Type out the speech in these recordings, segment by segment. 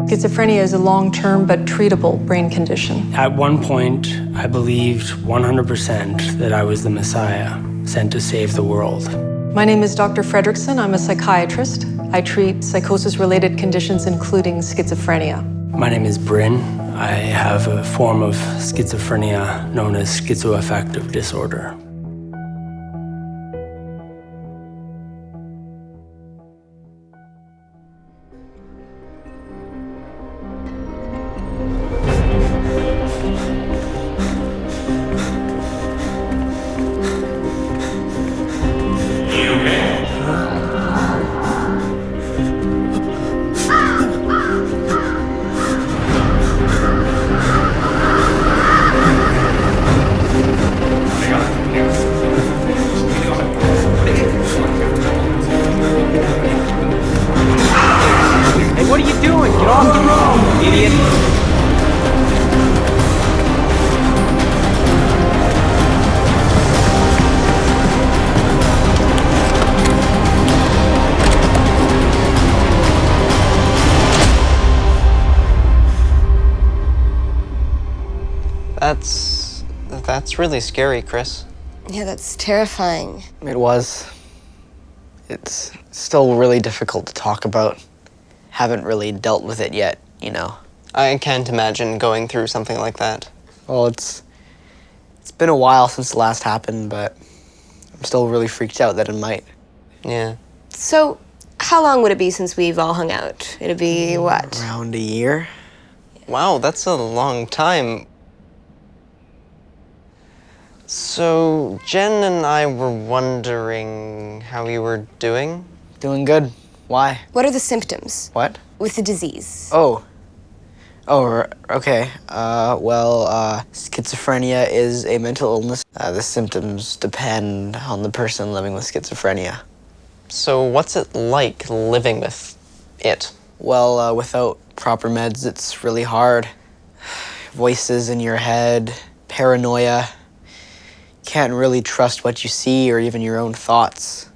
Schizophrenia is a long-term but treatable brain condition. At one point, I believed 100% that I was the Messiah, sent to save the world. My name is Dr. Fredrickson. I'm a psychiatrist. I treat psychosis-related conditions, including schizophrenia. My name is Bryn. I have a form of schizophrenia known as schizoaffective disorder. What are you doing? Get off the road, idiot! That's really scary, Chris. Yeah, that's terrifying. It was. It's still really difficult to talk about. Haven't really dealt with it yet, you know. I can't imagine going through something like that. Well, it's been a while since the last happened, but I'm still really freaked out that it might. Yeah. So, how long would it be since we've all hung out? It'd be what? Around a year? Wow, that's a long time. So, Jen and I were wondering how you were doing. Doing good. Why? What are the symptoms? What? With the disease. Oh, okay. Schizophrenia is a mental illness. The symptoms depend on the person living with schizophrenia. So what's it like living with it? Well, without proper meds, it's really hard. Voices in your head, paranoia. Can't really trust what you see or even your own thoughts.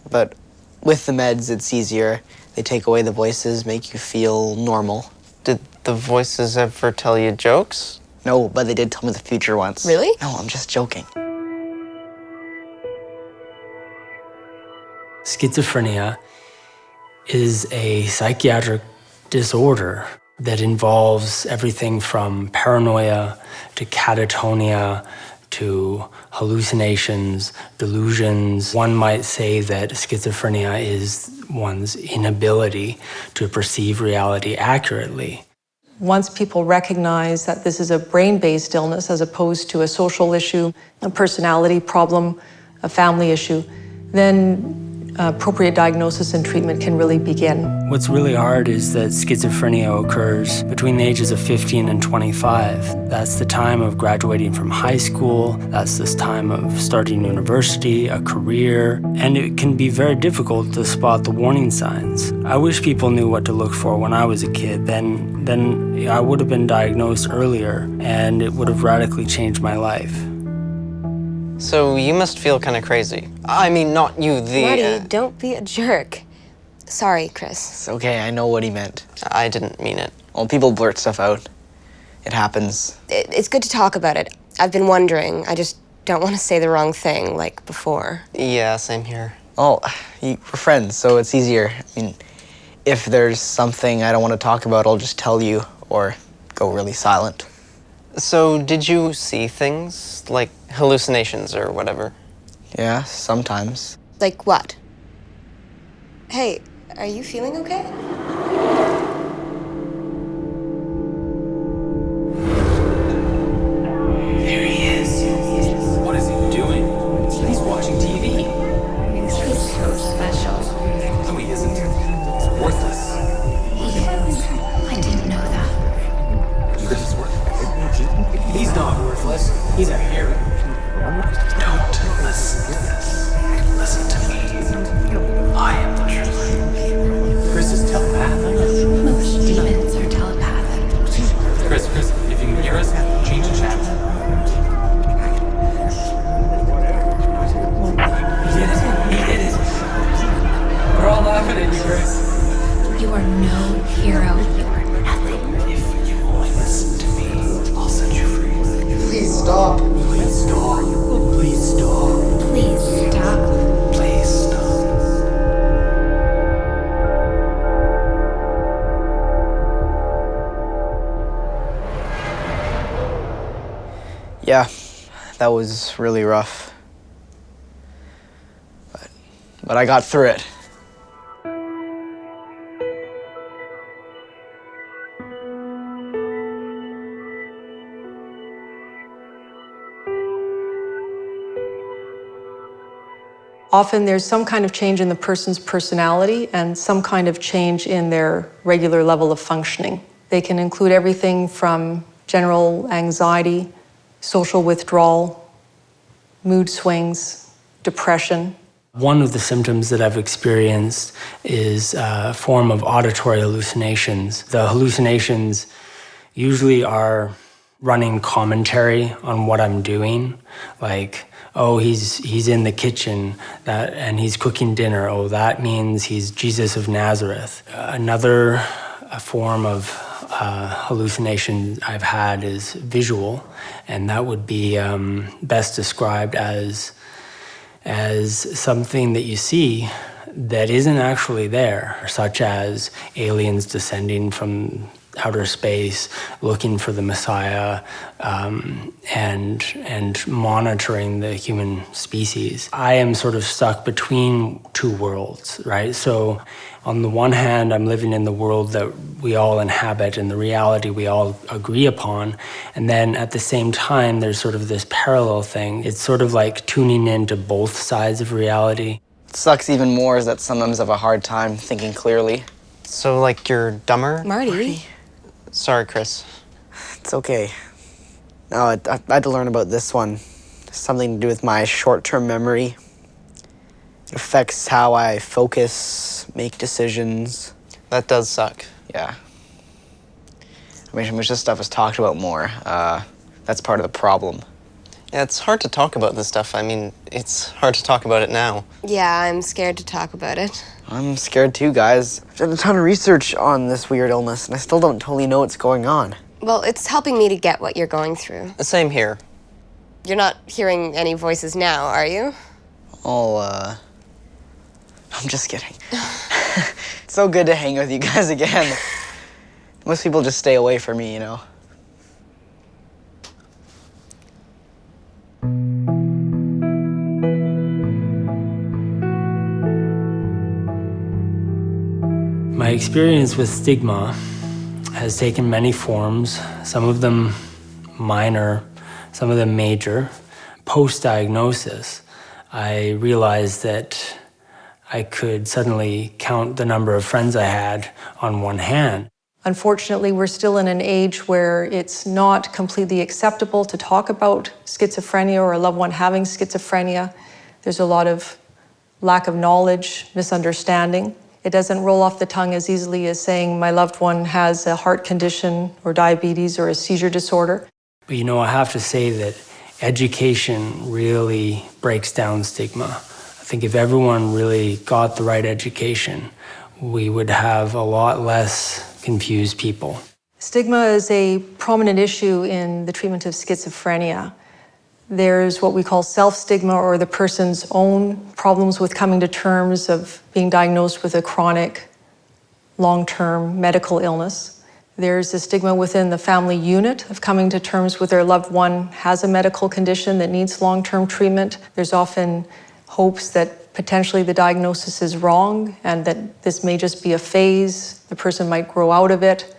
But with the meds, it's easier. They take away the voices, make you feel normal. Did the voices ever tell you jokes? No, but they did tell me the future once. Really? No, I'm just joking. Schizophrenia is a psychiatric disorder that involves everything from paranoia to catatonia to hallucinations, delusions. One might say that schizophrenia is one's inability to perceive reality accurately. Once people recognize that this is a brain-based illness as opposed to a social issue, a personality problem, a family issue, then appropriate diagnosis and treatment can really begin. What's really hard is that schizophrenia occurs between the ages of 15 and 25. That's the time of graduating from high school. That's this time of starting university, a career, and it can be very difficult to spot the warning signs. I wish people knew what to look for when I was a kid. Then I would have been diagnosed earlier, and it would have radically changed my life. So you must feel kind of crazy. I mean, not you, Marty, don't be a jerk. Sorry, Chris. It's okay, I know what he meant. I didn't mean it. Well, people blurt stuff out. It happens. It's good to talk about it. I've been wondering. I just don't want to say the wrong thing like before. Yeah, same here. Oh, we're friends, so it's easier. I mean, if there's something I don't want to talk about, I'll just tell you or go really silent. So did you see things, like hallucinations or whatever? Yeah, sometimes. Like what? Hey, are you feeling okay? There he is. What is he doing? He's watching TV. He's so special. No, he isn't. He's worthless. I didn't know that. You think he's worthless? He's not worthless. He's a hero. Don't listen to this. Listen to me. I am the truth. Chris is telepathic. that was really rough. But I got through it. Often there's some kind of change in the person's personality and some kind of change in their regular level of functioning. They can include everything from general anxiety, social withdrawal, mood swings, depression. One of the symptoms that I've experienced is a form of auditory hallucinations. The hallucinations usually are running commentary on what I'm doing, like, oh, he's in the kitchen and he's cooking dinner. Oh, that means he's Jesus of Nazareth. Another form of hallucination I've had is visual, and that would be best described as something that you see that isn't actually there, such as aliens descending from outer space, looking for the Messiah, and monitoring the human species. I am sort of stuck between two worlds, right? So on the one hand, I'm living in the world that we all inhabit and the reality we all agree upon. And then at the same time, there's sort of this parallel thing. It's sort of like tuning into both sides of reality. What sucks even more is that sometimes I have a hard time thinking clearly. So, like, you're dumber? Marty. Sorry, Chris. It's okay. No, I had to learn about this one. Something to do with my short-term memory. It affects how I focus, make decisions. That does suck. Yeah. I wish this stuff was talked about more. That's part of the problem. Yeah, it's hard to talk about this stuff. I mean, it's hard to talk about it now. Yeah, I'm scared to talk about it. I'm scared too, guys. I've done a ton of research on this weird illness, and I still don't totally know what's going on. Well, it's helping me to get what you're going through. The same here. You're not hearing any voices now, are you? I'm just kidding. It's so good to hang with you guys again. Most people just stay away from me, you know? My experience with stigma has taken many forms, some of them minor, some of them major. Post-diagnosis, I realized that I could suddenly count the number of friends I had on one hand. Unfortunately, we're still in an age where it's not completely acceptable to talk about schizophrenia or a loved one having schizophrenia. There's a lot of lack of knowledge, misunderstanding. It doesn't roll off the tongue as easily as saying my loved one has a heart condition or diabetes or a seizure disorder. But you know, I have to say that education really breaks down stigma. I think if everyone really got the right education, we would have a lot less confused people. Stigma is a prominent issue in the treatment of schizophrenia. There's what we call self-stigma, or the person's own problems with coming to terms of being diagnosed with a chronic, long-term medical illness. There's a stigma within the family unit of coming to terms with their loved one has a medical condition that needs long-term treatment. There's often hopes that potentially the diagnosis is wrong and that this may just be a phase, the person might grow out of it,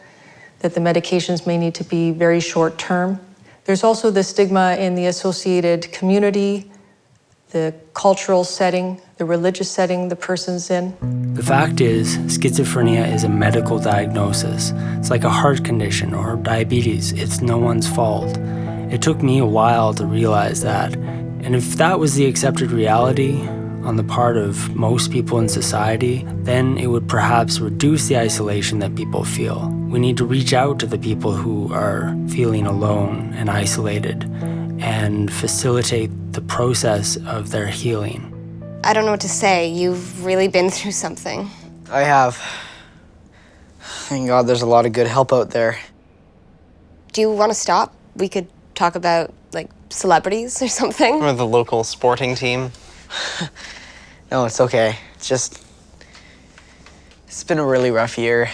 that the medications may need to be very short-term. There's also the stigma in the associated community, the cultural setting, the religious setting the person's in. The fact is, schizophrenia is a medical diagnosis. It's like a heart condition or diabetes. It's no one's fault. It took me a while to realize that. And if that was the accepted reality on the part of most people in society, then it would perhaps reduce the isolation that people feel. We need to reach out to the people who are feeling alone and isolated and facilitate the process of their healing. I don't know what to say. You've really been through something. I have. Thank God there's a lot of good help out there. Do you want to stop? We could talk about, like, celebrities or something. Or the local sporting team. No, it's okay. It's been a really rough year.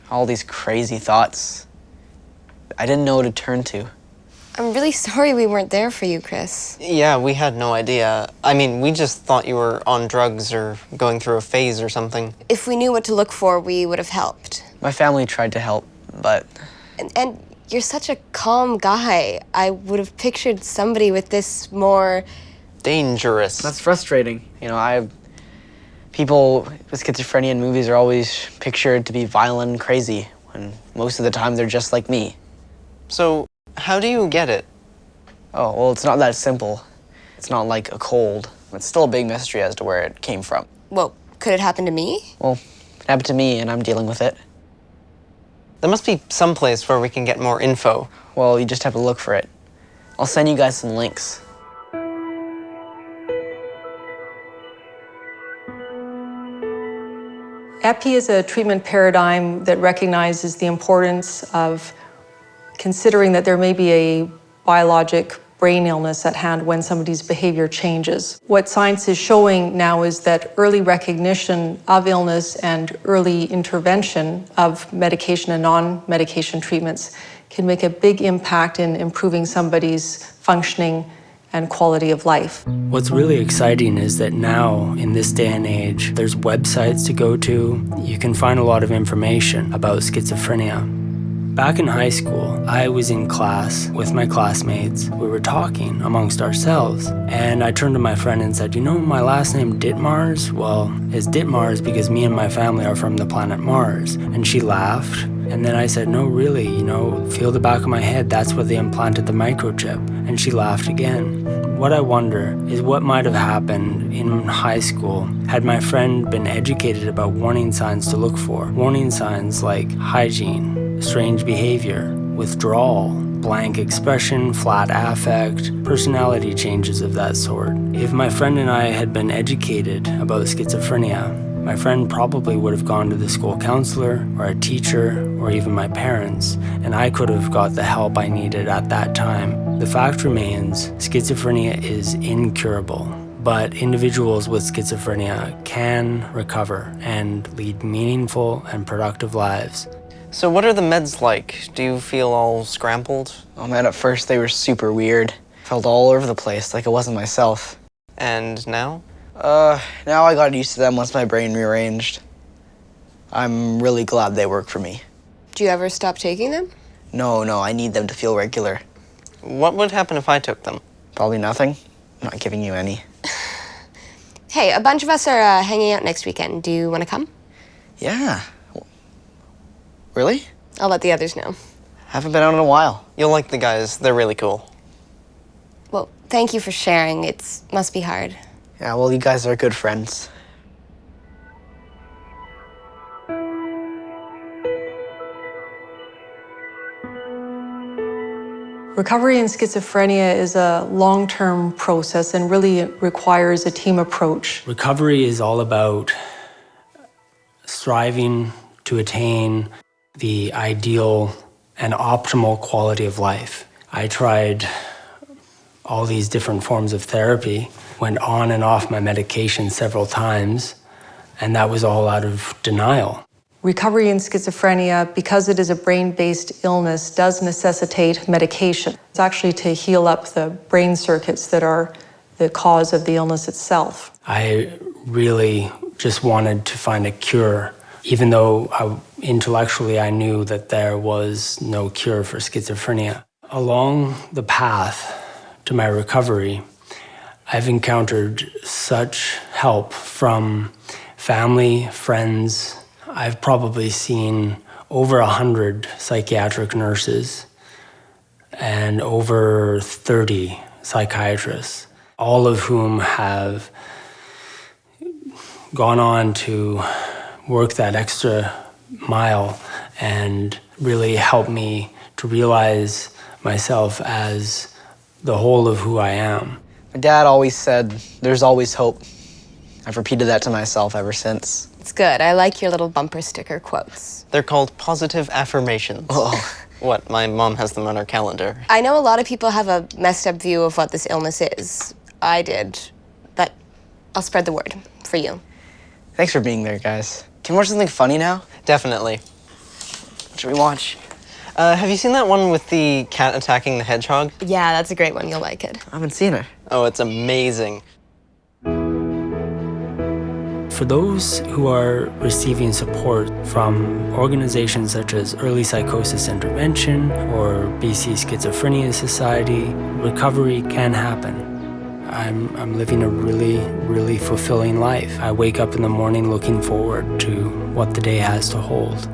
All these crazy thoughts. I didn't know who to turn to. I'm really sorry we weren't there for you, Chris. Yeah, we had no idea. I mean, we just thought you were on drugs or going through a phase or something. If we knew what to look for, we would have helped. My family tried to help, but And you're such a calm guy. I would have pictured somebody with this more... Dangerous. that's frustrating. You know, people with schizophrenia in movies are always pictured to be violent and crazy, when most of the time they're just like me. So, how do you get it? Oh, well, it's not that simple. It's not like a cold. It's still a big mystery as to where it came from. Well, could it happen to me? Well, it happened to me, and I'm dealing with it. There must be some place where we can get more info. Well, you just have to look for it. I'll send you guys some links. EPI is a treatment paradigm that recognizes the importance of considering that there may be a biologic brain illness at hand when somebody's behavior changes. What science is showing now is that early recognition of illness and early intervention of medication and non-medication treatments can make a big impact in improving somebody's functioning and quality of life. What's really exciting is that now, in this day and age, there's websites to go to. You can find a lot of information about schizophrenia. Back in high school, I was in class with my classmates. We were talking amongst ourselves, and I turned to my friend and said, "You know my last name Ditmars? Well, it's Ditmars because me and my family are from the planet Mars." And she laughed, and then I said, "No, really, feel the back of my head, that's where they implanted the microchip." And she laughed again. What I wonder is what might have happened in high school had my friend been educated about warning signs to look for. Warning signs like hygiene, strange behavior, withdrawal, blank expression, flat affect, personality changes of that sort. If my friend and I had been educated about schizophrenia, my friend probably would have gone to the school counselor or a teacher or even my parents, and I could have got the help I needed at that time. The fact remains, schizophrenia is incurable, but individuals with schizophrenia can recover and lead meaningful and productive lives. So what are the meds like? Do you feel all scrambled? Oh man, at first they were super weird. Felt all over the place, like it wasn't myself. And now? Now I got used to them once my brain rearranged. I'm really glad they work for me. Do you ever stop taking them? No, I need them to feel regular. What would happen if I took them? Probably nothing. I'm not giving you any. Hey, a bunch of us are hanging out next weekend. Do you want to come? Yeah. Really? I'll let the others know. Haven't been out in a while. You'll like the guys, they're really cool. Well, thank you for sharing. It must be hard. Yeah, well, you guys are good friends. Recovery in schizophrenia is a long-term process and really requires a team approach. Recovery is all about striving to attain the ideal and optimal quality of life. I tried all these different forms of therapy, went on and off my medication several times, and that was all out of denial. Recovery in schizophrenia, because it is a brain-based illness, does necessitate medication. It's actually to heal up the brain circuits that are the cause of the illness itself. I really just wanted to find a cure, even though intellectually I knew that there was no cure for schizophrenia. Along the path to my recovery, I've encountered such help from family, friends. I've probably seen over 100 psychiatric nurses and over 30 psychiatrists, all of whom have gone on to work that extra mile and really help me to realize myself as the whole of who I am. My dad always said, there's always hope. I've repeated that to myself ever since. It's good. I like your little bumper sticker quotes. They're called positive affirmations. Oh. What, my mom has them on her calendar. I know a lot of people have a messed up view of what this illness is. I did, but I'll spread the word for you. Thanks for being there, guys. Can we watch something funny now? Definitely. What should we watch? Have you seen that one with the cat attacking the hedgehog? Yeah, that's a great one. You'll like it. I haven't seen it. Oh, it's amazing. For those who are receiving support from organizations such as Early Psychosis Intervention or BC Schizophrenia Society, recovery can happen. I'm living a really, really fulfilling life. I wake up in the morning looking forward to what the day has to hold.